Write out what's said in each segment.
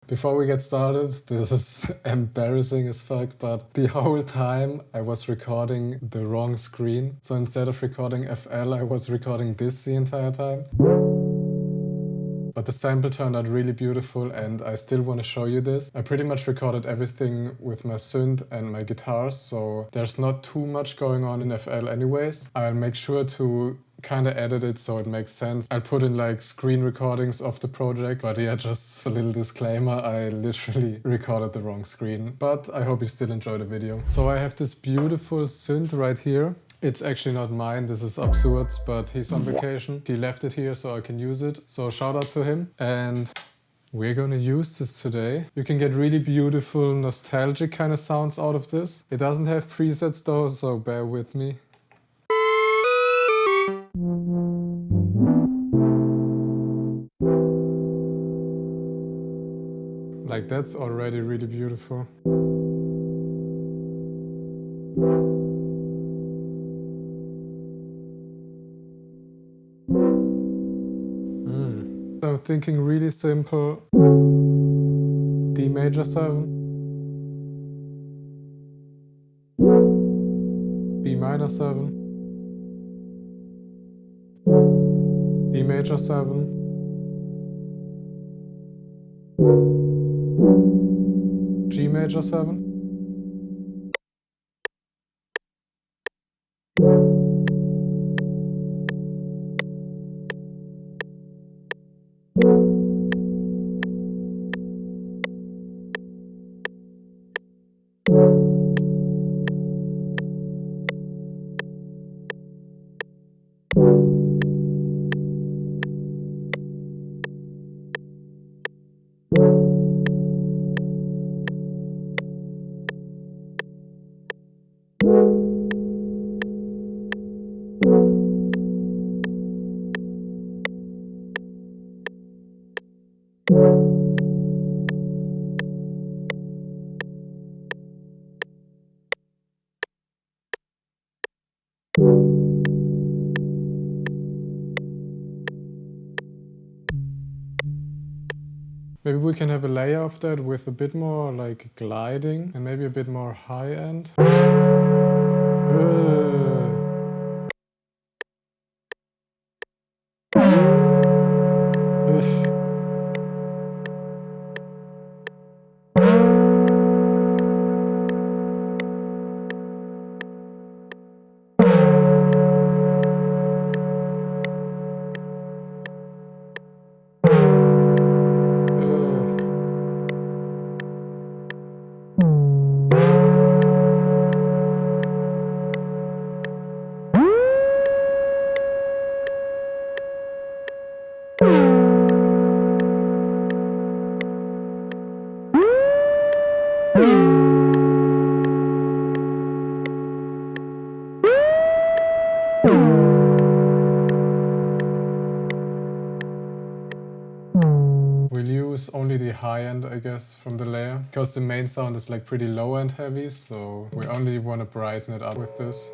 Before we get started, this is embarrassing as fuck, but the whole time I was recording the wrong screen. So instead of recording FL, I was recording this the entire time. But the sample turned out really beautiful and I still want to show you this. I pretty much recorded everything with my synth and my guitars, so there's not too much going on in FL anyways. I'll make sure to kind of edit it so it makes sense. I'll put in like screen recordings of the project, but yeah, just a little disclaimer, I literally recorded the wrong screen. But I hope you still enjoy the video. So I have this beautiful synth right here. It's actually not mine, this is absurd, but he's on vacation. He left it here so I can use it. So shout out to him. And we're gonna use this today. You can get really beautiful, nostalgic kind of sounds out of this. It doesn't have presets though, so bear with me. Like that's already really beautiful. So I'm thinking really simple. D major 7. B minor 7. D major 7. G major 7. Maybe we can have a layer of that with a bit more like gliding and maybe a bit more high end. We'll use only the high end, I guess, from the layer, because the main sound is like pretty low and heavy, so we only want to brighten it up with this.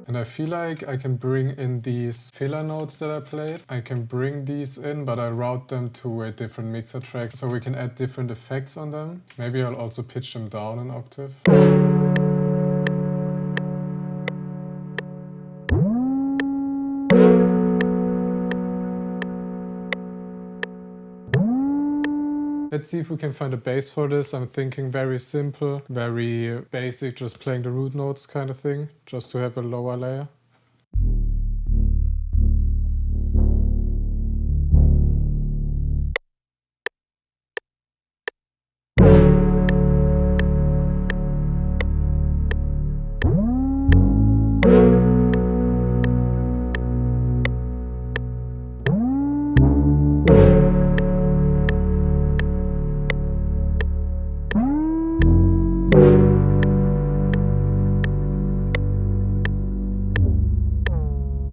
And I feel like I can bring in these filler notes that I played. I can bring these in, but I route them to a different mixer track so we can add different effects on them. Maybe I'll also pitch them down an octave. Let's see if we can find a bass for this. I'm thinking very simple, very basic, just playing the root notes kind of thing, just to have a lower layer.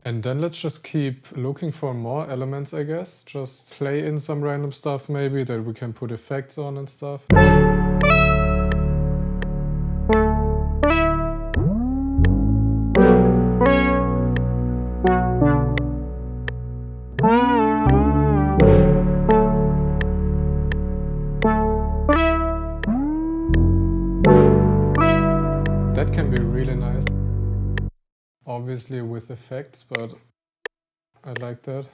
And then let's just keep looking for more elements, I guess. Just play in some random stuff maybe that we can put effects on and stuff. That can be really nice. Obviously with effects, but I like that.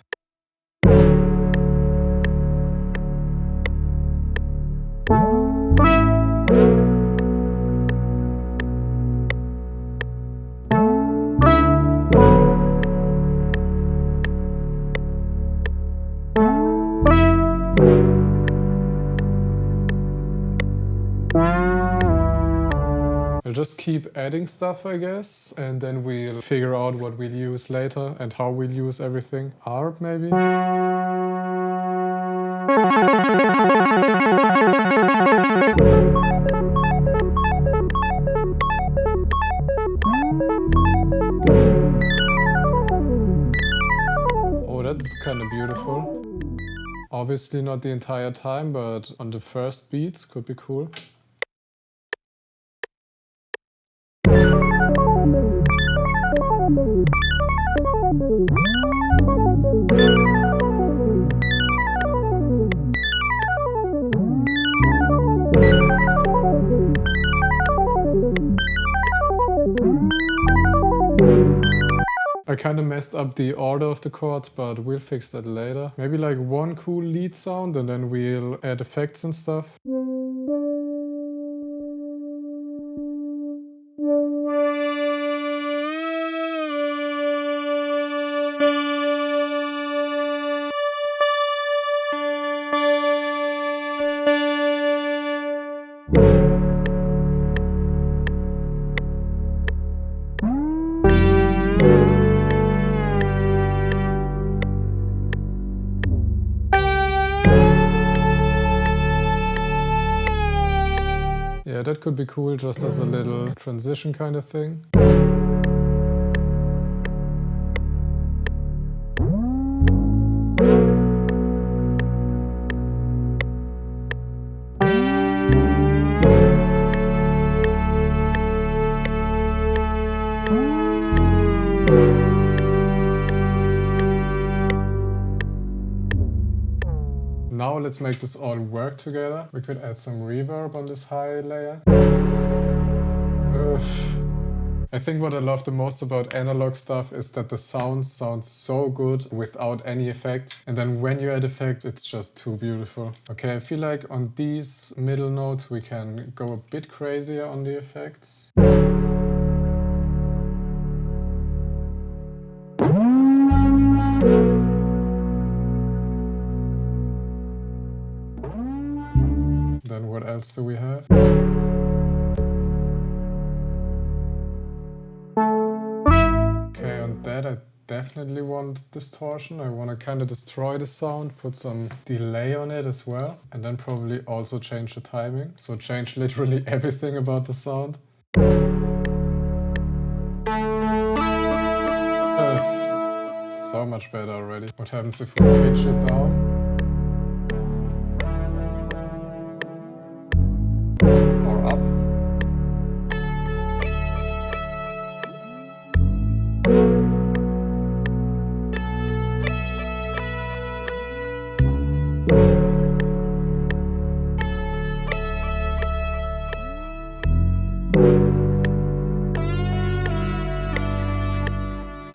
I'll just keep adding stuff, I guess, and then we'll figure out what we'll use later and how we'll use everything. Arp, maybe? Oh, that's kind of beautiful. Obviously not the entire time, but on the first beats could be cool. I kind of messed up the order of the chords, but we'll fix that later. Maybe like one cool lead sound and then we'll add effects and stuff. Yeah, that could be cool just as a little transition kind of thing. Now let's make this all work together. We could add some reverb on this high layer. I think what I love the most about analog stuff is that the sound sounds so good without any effects. And then when you add effect, it's just too beautiful. Okay, I feel like on these middle notes we can go a bit crazier on the effects. Then what else do we have? Okay, on that I definitely want distortion. I want to kind of destroy the sound, put some delay on it as well, and then probably also change the timing. So change literally everything about the sound. So much better already. What happens if we pitch it down?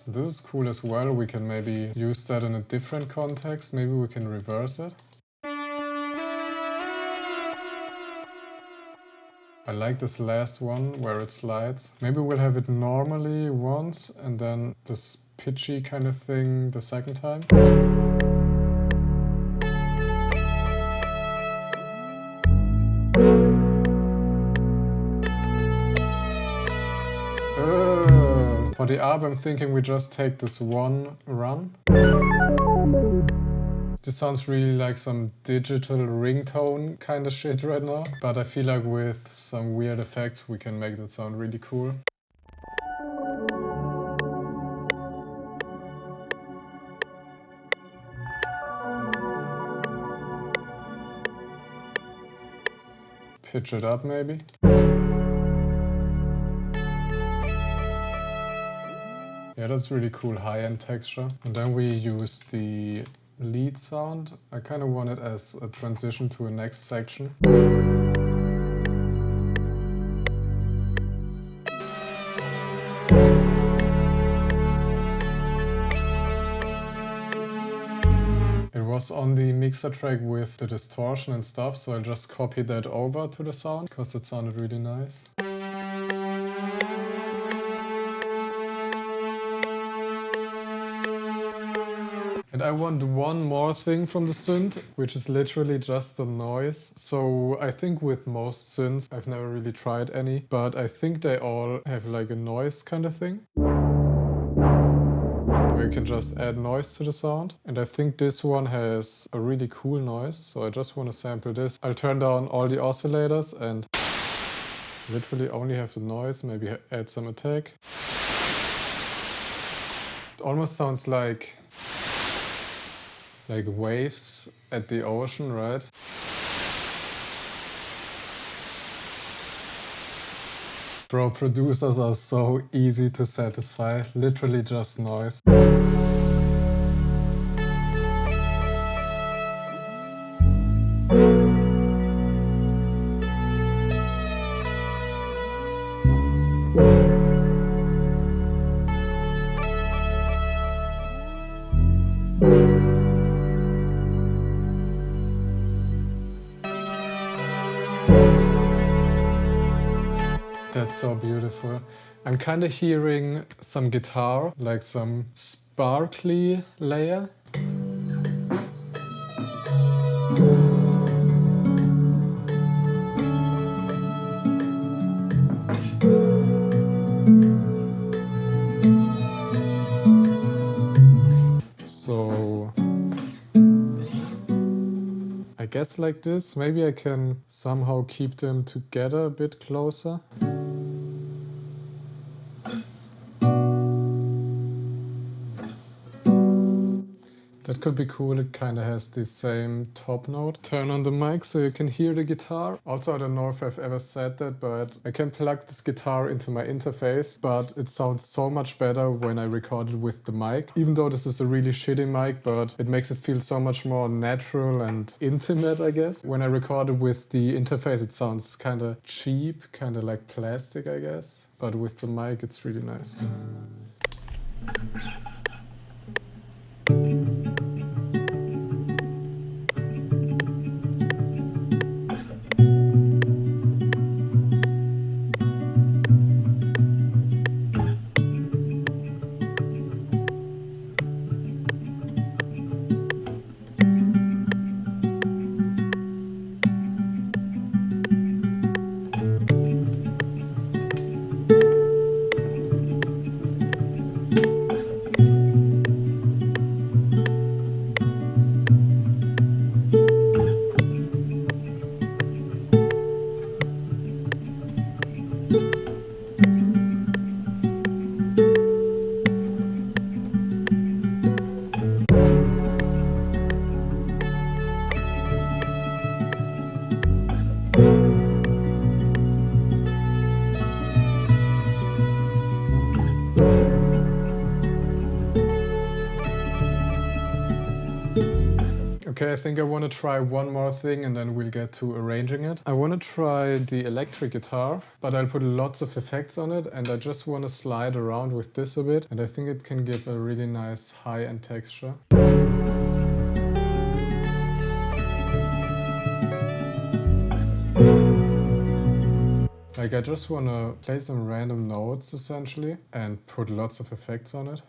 This is cool as well. We can maybe use that in a different context. Maybe we can reverse it. I like this last one where it slides. Maybe we'll have it normally once and then this pitchy kind of thing the second time. For the Arp, I'm thinking we just take this one run. This sounds really like some digital ringtone kind of shit right now, but I feel like with some weird effects we can make that sound really cool. Pitch it up maybe. Yeah, that's really cool high-end texture. And then we use the lead sound. I kind of want it as a transition to a next section. was on the mixer track with the distortion and stuff, so I just copied that over to the sound because it sounded really nice. And I want one more thing from the synth, which is literally just the noise. So I think with most synths, I've never really tried any, but I think they all have like a noise kind of thing, where you can just add noise to the sound. And I think this one has a really cool noise, so I just want to sample this. I'll turn down all the oscillators and literally only have the noise, maybe add some attack. It almost sounds like waves at the ocean, right? Bro, producers are so easy to satisfy, literally just noise. That's so beautiful. I'm kind of hearing some guitar, like some sparkly layer. So I guess like this, maybe I can somehow keep them together a bit closer. That could be cool, it kind of has the same top note. Turn on the mic so you can hear the guitar. Also, I don't know if I've ever said that, but I can plug this guitar into my interface, but it sounds so much better when I record it with the mic. Even though this is a really shitty mic, but it makes it feel so much more natural and intimate, I guess. When I record it with the interface, it sounds kind of cheap, kind of like plastic, I guess. But with the mic, it's really nice. Okay, I think I want to try one more thing and then we'll get to arranging it. I want to try the electric guitar, but I'll put lots of effects on it and I just want to slide around with this a bit and I think it can give a really nice high-end texture. Like I just want to play some random notes essentially and put lots of effects on it.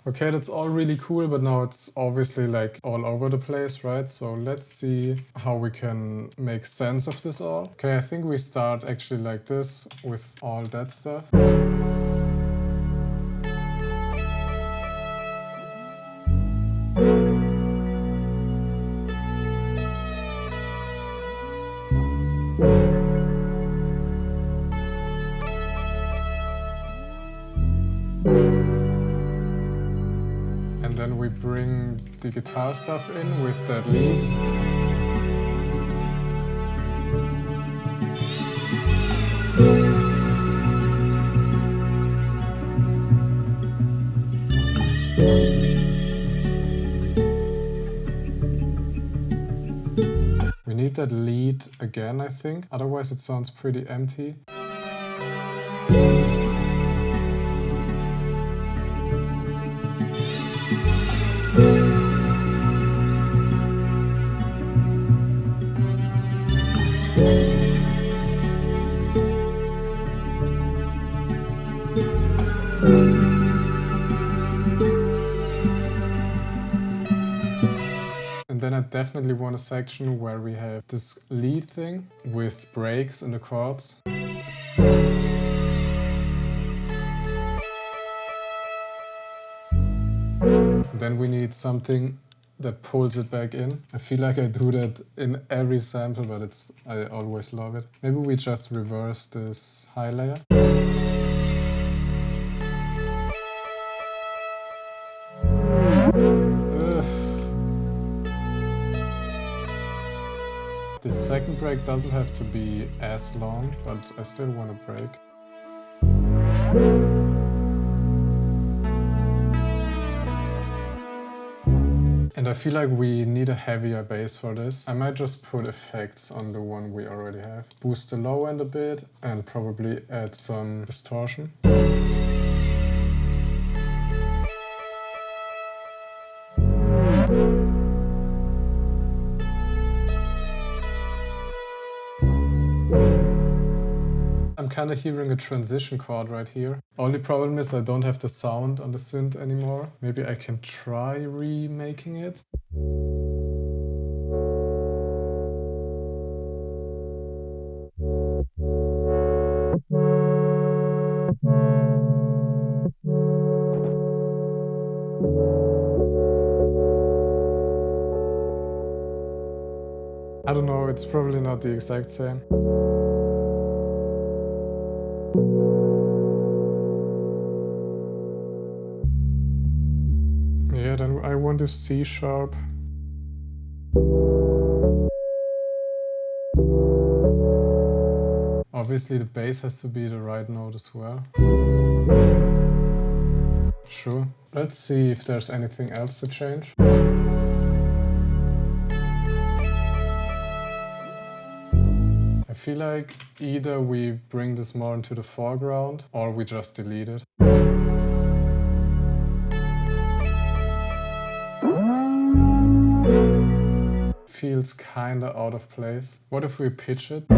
Okay, that's all really cool, but now it's obviously like all over the place, right? So let's see how we can make sense of this all. Okay, I think we start actually like this with all that stuff. then we bring the guitar stuff in with that lead. We need that lead again, I think, otherwise it sounds pretty empty. And then I definitely want a section where we have this lead thing with breaks in the chords. Then we need something that pulls it back in. I feel like I do that in every sample, but I always love it. Maybe we just reverse this high layer. The second break doesn't have to be as long, but I still want to break. And I feel like we need a heavier bass for this. I might just put effects on the one we already have. Boost the low end a bit and probably add some distortion. I'm kind of hearing a transition chord right here. Only problem is I don't have the sound on the synth anymore. Maybe I can try remaking it. I don't know, it's probably not the exact same. Yeah, then I want a C sharp. Obviously the bass has to be the right note as well. Sure. Let's see if there's anything else to change. I feel like either we bring this more into the foreground or we just delete it. Feels kinda out of place. What if we pitch it?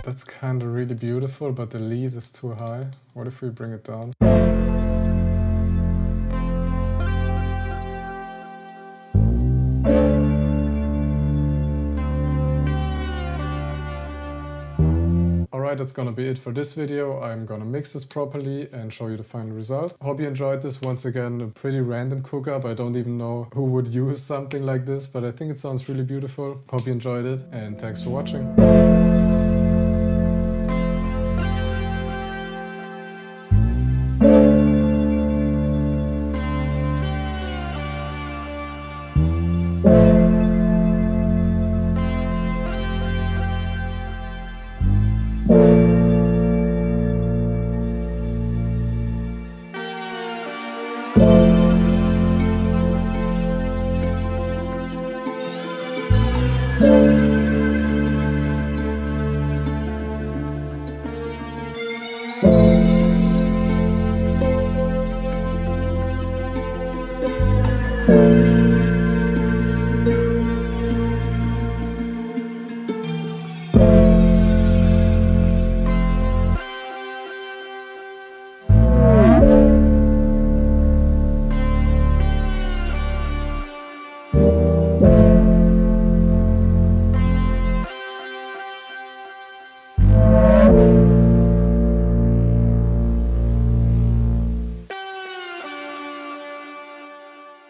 That's kinda really beautiful, but the lead is too high. What if we bring it down? Alright, that's gonna be it for this video. I'm gonna mix this properly and show you the final result. Hope you enjoyed this. Once again, a pretty random cookup. I don't even know who would use something like this, but I think it sounds really beautiful. Hope you enjoyed it, and thanks for watching. Thank you.